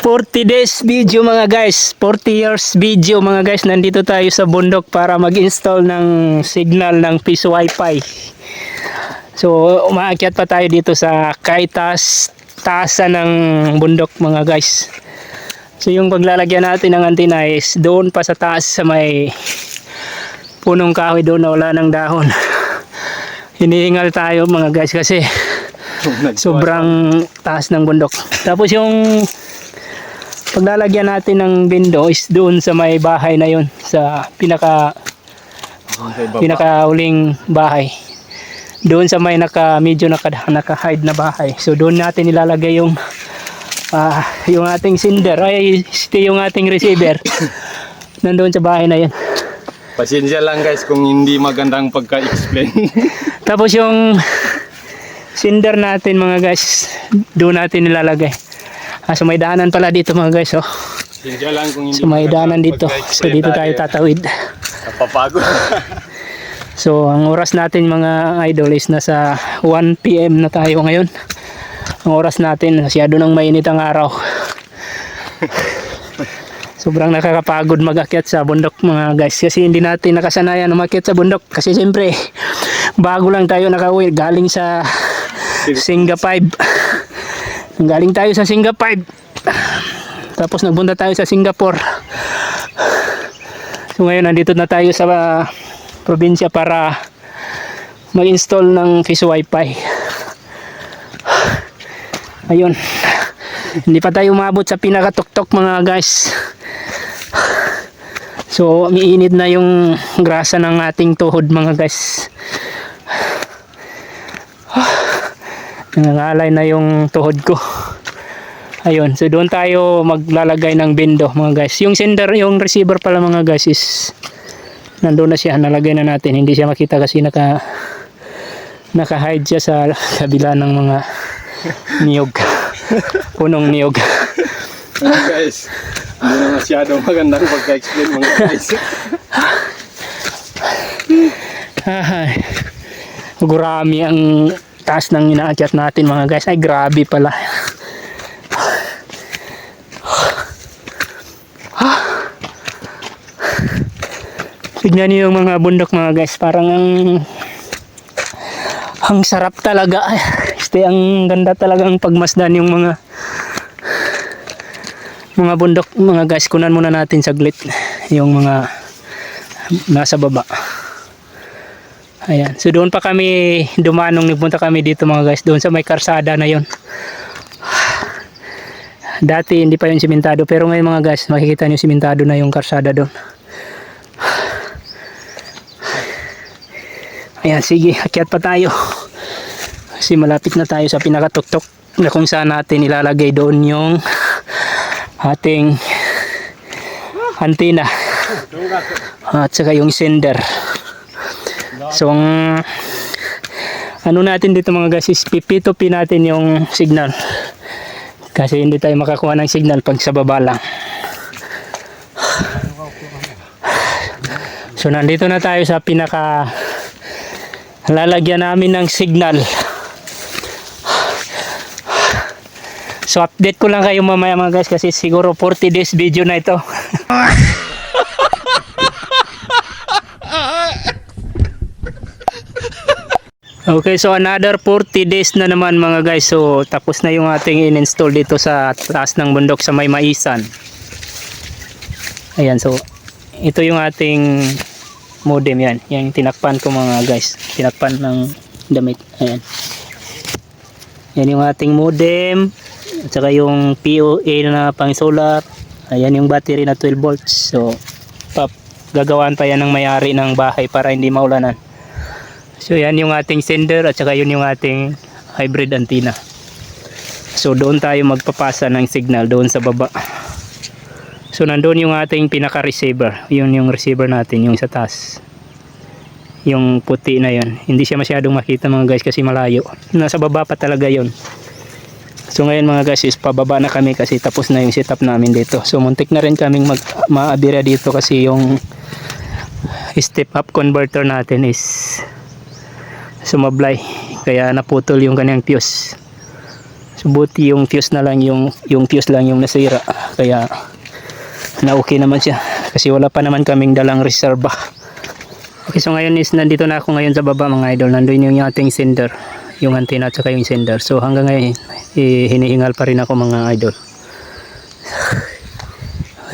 40 days video mga guys, 40 years video mga guys. Nandito tayo sa bundok para mag-install ng signal ng Fish Wi-Fi. So umaakyat pa tayo dito sa taasan ng bundok mga guys. So yung paglalagyan natin ng antena is doon pa sa taas sa may punong kahoy doon na wala ng dahon. Hinihingal tayo mga guys kasi sobrang taas ng bundok. Tapos yung paglalagyan natin ng bindo is doon sa may bahay na yun, sa pinakauling bahay. Doon sa may medyo naka-hide na bahay. So doon natin ilalagay yung ating sender, yung ating receiver. Nandoon sa bahay na yun. Pasensya lang guys kung hindi magandang pagka-explain. Tapos yung sender natin mga guys, doon natin ilalagay. So may daanan pala dito mga guys. Pasensya lang kung hindi so may daanan dito. So dito tayo tatawid. Napapagod. So ang oras natin mga idol is nasa 1 PM na tayo ngayon. Ang oras natin, masyado nang mainit ang araw. Sobrang nakakapagod mag-akyat sa bundok mga guys. Kasi hindi natin nakasanayan umakyat sa bundok. Kasi siyempre, bago lang tayo nakauwi. Galing sa Singapore 5. Galing tayo sa Singapore 5. Tapos nagpunta tayo sa Singapore. So ngayon nandito na tayo sa probinsya para mag-install ng Fish Wi-Fi. Ayun. Hindi pa tayo umabot sa pinakatuktok mga guys. So umiinit na yung grasa ng ating tuhod mga guys. Nangangalay na yung tuhod ko. Ayun, so doon tayo maglalagay ng bindo mga guys. Yung sender, yung receiver pala mga guys is nandoon na siya, nalagay na natin. Hindi siya makita kasi naka-hide siya sa kabila ng mga niyog. Punong niyog. Guys, hindi na masyadong magandang pagka-explain mga guys. Gurami ang taas ng inaakyat natin mga guys. Ay grabe pala. Tignan niyo yung mga bundok mga guys. Parang ang sarap talaga. Ang ganda talaga ang pagmasdan yung mga bundok mga guys. Kunan muna natin saglit yung mga nasa baba. Ayan. So doon pa kami dumanong, nagpunta kami dito mga guys. Doon sa may karsada na yon. Dati hindi pa yung simentado. Pero ngayon mga guys, makikita nyo simentado na yung karsada doon. Ayan, sige, akyat pa tayo. Kasi malapit na tayo sa pinakatuktok na kung saan natin ilalagay doon yung ating antena at saka yung sender. So ang ano natin dito mga guys is pipitupi natin yung signal. Kasi hindi tayo makakuha ng signal pag sa baba lang. So nandito na tayo sa pinaka lalagyan namin ng signal. So update ko lang kayo mamaya mga guys kasi siguro 40 days video na ito. Okay, so another 40 days na naman mga guys. So tapos na yung ating in-install dito sa taas ng bundok sa may maisan. Ayan, so ito yung ating modem yan. Yung tinakpan ko mga guys. Tinakpan ng damit. Ayan. Yan yung ating modem. At saka yung POA na pang solar. Ayan yung battery na 12 volts. So gagawaan pa yan ng may-ari ng bahay para hindi maulanan. So yan yung ating sender at saka yun yung ating hybrid antenna. So doon tayo magpapasa ng signal doon sa baba. So nandoon yung ating pinaka-receiver. Yun yung receiver natin, yung sa taas. Yung puti na yun. Hindi siya masyadong makita mga guys kasi malayo. Nasa baba pa talaga yun. So ngayon mga guys is pababa na kami kasi tapos na yung setup namin dito. So muntik na rin kaming maabira dito kasi yung step up converter natin is sumablay. Kaya naputol yung kanyang fuse. So, buti yung fuse na lang yung fuse lang yung nasira. Kaya na okay naman siya. Kasi wala pa naman kaming dalang reserva. Okay, so ngayon is nandito na ako ngayon sa baba mga idol. Nandun yung ating sender. Yung antenna at saka yung sender. So hanggang ngayon, hinihingal pa rin ako mga idol.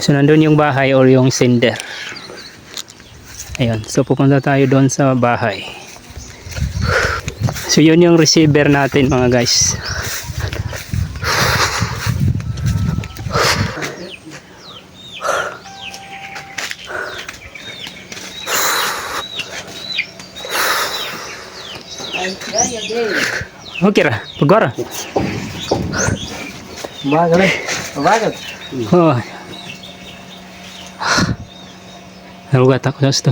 So nandun yung bahay or yung sender. Ayun. So pupunta tayo doon sa bahay. So yun yung receiver natin mga guys. Okay ra, pagora. Bakit? Oh. Narugat ako sa gusto.